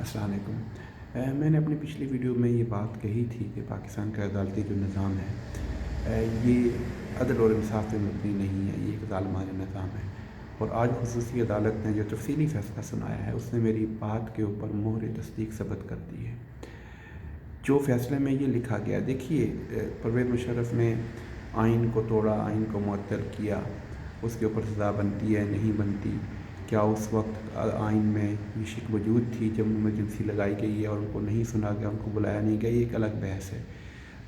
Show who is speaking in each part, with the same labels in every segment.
Speaker 1: السلام علیکم۔ میں نے اپنی پچھلی ویڈیو میں یہ بات کہی تھی کہ پاکستان کا عدالتی جو نظام ہے یہ عدل اور انصاف پہ مبنی نہیں ہے، یہ ایک ظالمانہ نظام ہے۔ اور آج خصوصی عدالت نے جو تفصیلی فیصلہ سنایا ہے اس نے میری بات کے اوپر مہر تصدیق ثبت کر دی ہے۔ جو فیصلے میں یہ لکھا گیا، دیکھیے پرویز مشرف نے آئین کو توڑا، آئین کو معطل کیا، اس کے اوپر سزا بنتی ہے نہیں بنتی، کیا اس وقت آئین میں یہ شک وجود تھی جب ایمرجنسی لگائی گئی ہے اور ان کو نہیں سنا گیا، ان کو بلایا نہیں گیا، یہ ایک الگ بحث ہے۔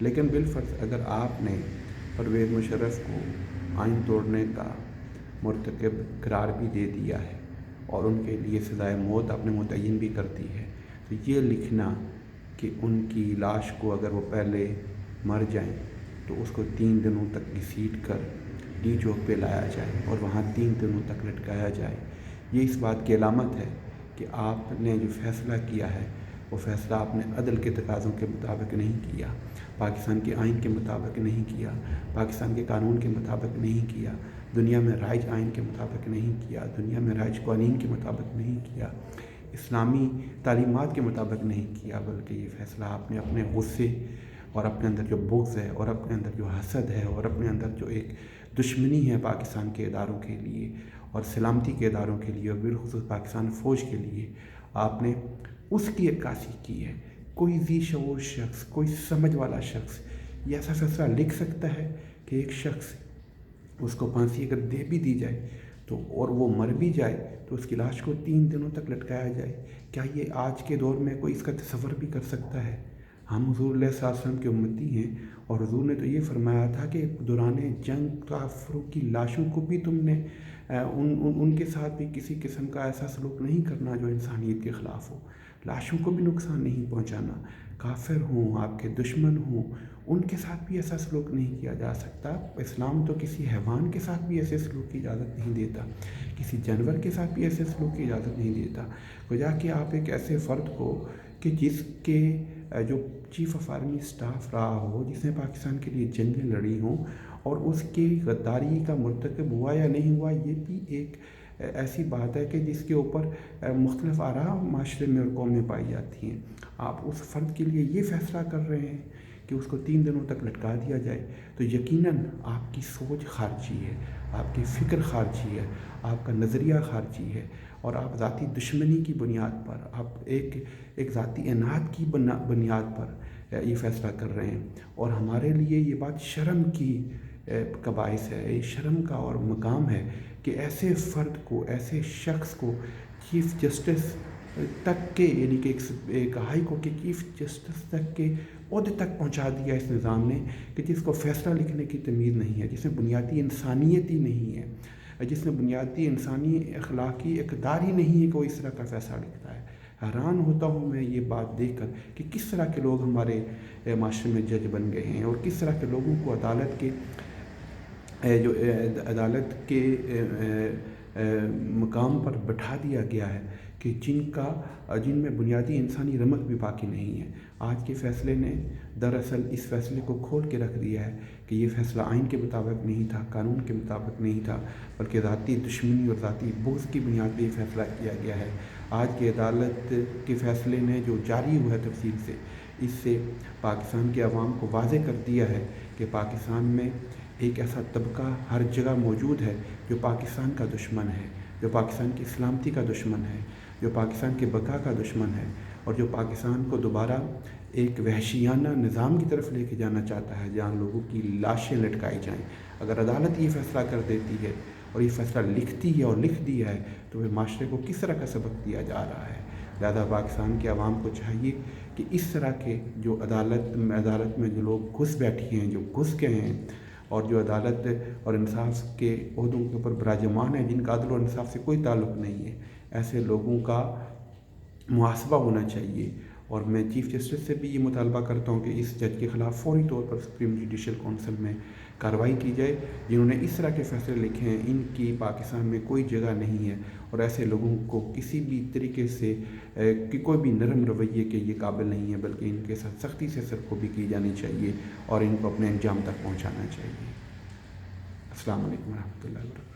Speaker 1: لیکن بالفرض اگر آپ نے پرویز مشرف کو آئین توڑنے کا مرتکب قرار بھی دے دیا ہے اور ان کے لیے سزائے موت آپ نے متعین بھی کر دی ہے، تو یہ لکھنا کہ ان کی لاش کو اگر وہ پہلے مر جائیں تو اس کو 3 دنوں تک گھسیٹ کر ڈی چوک پہ لایا جائے اور وہاں 3 دنوں تک لٹکایا جائے، یہ اس بات کی علامت ہے کہ آپ نے جو فیصلہ کیا ہے وہ فیصلہ آپ نے عدل کے تقاضوں کے مطابق نہیں کیا، پاکستان کے آئین کے مطابق نہیں کیا، پاکستان کے قانون کے مطابق نہیں کیا، دنیا میں رائج آئین کے مطابق نہیں کیا، دنیا میں رائج قوانین کے مطابق نہیں کیا، اسلامی تعلیمات کے مطابق نہیں کیا، بلکہ یہ فیصلہ آپ نے اپنے غصے اور اپنے اندر جو بغض ہے اور اپنے اندر جو حسد ہے اور اپنے اندر جو ایک دشمنی ہے پاکستان کے اداروں کے لیے اور سلامتی کے اداروں کے لیے اور بالخصوص پاکستان فوج کے لیے، آپ نے اس کی عکاسی کی ہے۔ کوئی ذی شعور شخص، کوئی سمجھ والا شخص یہ ایسا فیصلہ لکھ سکتا ہے کہ ایک شخص اس کو پھانسی اگر دے بھی دی جائے تو اور وہ مر بھی جائے تو اس کی لاش کو 3 دنوں تک لٹکایا جائے؟ کیا یہ آج کے دور میں کوئی اس کا تصور بھی کر سکتا ہے؟ ہم حضور علیہ السلام کے امتی ہیں اور حضور نے تو یہ فرمایا تھا کہ دوران جنگ کافروں کی لاشوں کو بھی تم نے ان کے ساتھ بھی کسی قسم کا ایسا سلوک نہیں کرنا جو انسانیت کے خلاف ہو، لاشوں کو بھی نقصان نہیں پہنچانا، کافر ہوں، آپ کے دشمن ہوں، ان کے ساتھ بھی ایسا سلوک نہیں کیا جا سکتا۔ اسلام تو کسی حیوان کے ساتھ بھی ایسے سلوک کی اجازت نہیں دیتا، کسی جانور کے ساتھ بھی ایسے سلوک کی اجازت نہیں دیتا، وجہ کہ آپ ایک ایسے فرد کو کہ جس کے جو چیف آف آرمی اسٹاف رہا ہو، جس نے پاکستان کے لیے جنگیں لڑی ہوں اور اس کی غداری کا مرتکب ہوا یا نہیں ہوا، یہ بھی ایک ایسی بات ہے کہ جس کے اوپر مختلف آراء معاشرے میں اور قوم میں پائی جاتی ہیں۔ آپ اس فرد کے لیے یہ فیصلہ کر رہے ہیں کہ اس کو 3 دنوں تک لٹکا دیا جائے، تو یقیناً آپ کی سوچ خارجی ہے، آپ کی فکر خارجی ہے، آپ کا نظریہ خارجی ہے اور آپ ذاتی دشمنی کی بنیاد پر، آپ ایک ذاتی اناد کی بنیاد پر یہ فیصلہ کر رہے ہیں۔ اور ہمارے لیے یہ بات شرم کی کا باعث ہے، یہ شرم کا اور مقام ہے کہ ایسے فرد کو، ایسے شخص کو چیف جسٹس تک کے، یعنی کہ ایک ہائی کورٹ کے چیف جسٹس تک کے عہدے تک پہنچا دیا اس نظام نے کہ جس کو فیصلہ لکھنے کی تمیز نہیں ہے، جس میں بنیادی انسانیت ہی نہیں ہے، جس میں بنیادی انسانی اخلاقی اقدار ہی نہیں ہے کہ وہ اس طرح کا فیصلہ لکھتا ہے۔ حیران ہوتا ہوں میں یہ بات دیکھ کر کہ کس طرح کے لوگ ہمارے معاشرے میں جج بن گئے ہیں اور کس طرح کے لوگوں کو عدالت کے مقام پر بٹھا دیا گیا ہے کہ جن میں بنیادی انسانی رمق بھی باقی نہیں ہے۔ آج کے فیصلے نے دراصل اس فیصلے کو کھول کے رکھ دیا ہے کہ یہ فیصلہ آئین کے مطابق نہیں تھا، قانون کے مطابق نہیں تھا، بلکہ ذاتی دشمنی اور ذاتی بغض کی بنیاد پہ یہ فیصلہ کیا گیا ہے۔ آج کے عدالت کے فیصلے نے جو جاری ہوا ہے تفصیل سے، اس سے پاکستان کے عوام کو واضح کر دیا ہے کہ پاکستان میں ایک ایسا طبقہ ہر جگہ موجود ہے جو پاکستان کا دشمن ہے، جو پاکستان کی سلامتی کا دشمن ہے، جو پاکستان کے بقا کا دشمن ہے اور جو پاکستان کو دوبارہ ایک وحشیانہ نظام کی طرف لے کے جانا چاہتا ہے جہاں لوگوں کی لاشیں لٹکائی جائیں۔ اگر عدالت یہ فیصلہ کر دیتی ہے اور یہ فیصلہ لکھتی ہے اور لکھ دیا ہے تو وہ معاشرے کو کس طرح کا سبق دیا جا رہا ہے۔ لہذا پاکستان کے عوام کو چاہیے کہ اس طرح کے جو عدالت میں جو لوگ گھس بیٹھے ہیں، جو گھس گئے ہیں اور جو عدالت اور انصاف کے عہدوں کے اوپر براجمان ہیں، جن کا عدل اور انصاف سے کوئی تعلق نہیں ہے، ایسے لوگوں کا محاسبہ ہونا چاہیے۔ اور میں چیف جسٹس سے بھی یہ مطالبہ کرتا ہوں کہ اس جج کے خلاف فوری طور پر سپریم جوڈیشل کونسل میں کارروائی کی جائے۔ جنہوں نے اس طرح کے فیصلے لکھے ہیں ان کی پاکستان میں کوئی جگہ نہیں ہے اور ایسے لوگوں کو کسی بھی طریقے سے کہ کوئی بھی نرم رویے کے یہ قابل نہیں ہے، بلکہ ان کے ساتھ سختی سے سرکوبی کی جانی چاہیے اور ان کو اپنے انجام تک پہنچانا چاہیے۔ السلام علیکم ورحمۃ اللہ وبرکاتہ۔